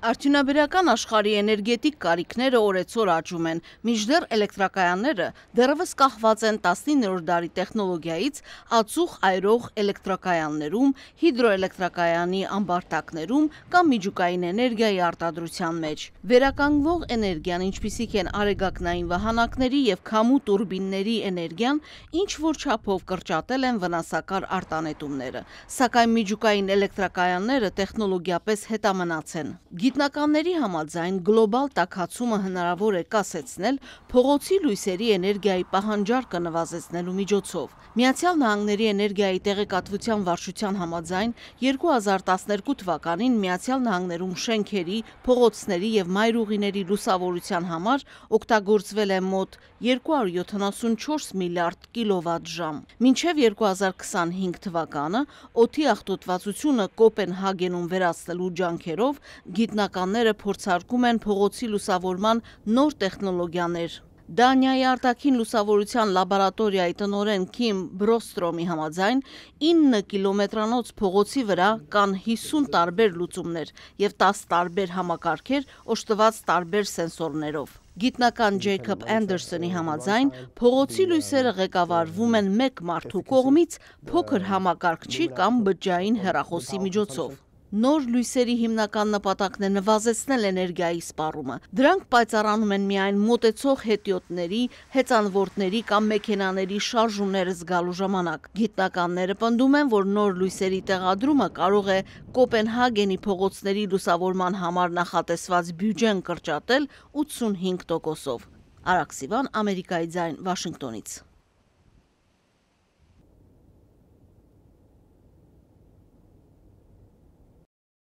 Արդյունաբերական աշխարհի էներգետիկ կարիքները օրեցօր աճում են, մինչդեռ էլեկտրակայանները դեռևս կախված են 19-րդ դարի տեխնոլոգիայից ածուխ այրող էլեկտրակայաններում, հիդրոէլեկտրակայանի ամբարտակներում կամ միջուկային էներգիայի արտադրության մեջ։ Վերականգնվող էներգիան, ինչպիսիք են արեգակնային վահանակների եւ քամու տուրբինների էներգիան, ինչ որ չափով կրճատել են վնասակար արտանետումները, սակայն միջուկային էլեկտրակայանները տեխնոլոգիապես հետամնաց են։ Գիտնականների համաձայն գլոբալ տաքացումը հնարավոր է կասեցնել փողոցի լույսերի էներգիայի պահանջարկը նվազեցնելու միջոցով։ Միացյալ Նահանգների էներգիայի տեղեկատվության վարչության համաձայն 2012 թվականին Միացյալ Նահանգներում շենքերի, փողոցների եւ մայրուղիների լուսավորության համար օգտագործվել է մոտ 274 միլիարդ կիլովատ-ժամ։ Մինչև 2025 թվականը օդի աղտոտվածությունը Կոպենհագենում վերացնելու ջանքերով գիտնականները փորձարկում են փողոցի լուսավորման նոր տեխնոլոգիաներ։ Դանիայի արտաքին լուսավորության լաբորատորիայի տնօրեն Քիմ Բրոստրոմի համաձայն 9 կիլոմետրանոց փողոցի վրա կան 50 տարբեր լուծումներ եւ 10 տարբեր համակարգեր օժտված տարբեր սենսորներով։ Գիտնական Ջեյքոբ Անդերսոնի համաձայն փողոցի լույսերը ղեկավարվում են մեկ մարդու կողմից փոքր համակարգչի կամ բջջային հեռախոսի միջոցով։ Նոր լույսերի հիմնական նպատակն է նվազեցնել էներգիայի սպառումը։ Դրանք պայծառանում են միայն մոտեցող հետիոտների, հեծանվորդների կամ մեքենաների շարժումները զգալու ժամանակ։ Գիտնականները պնդում են, որ նոր լույսերի տեղադրումը կարող է Կոպենհագենի փողոցների լուսավորման համար նախատեսված բյուջեն կրճատել 85%-ով։ Արաքսիվան, Ամերիկայի ձայն, Վաշինգտոնից։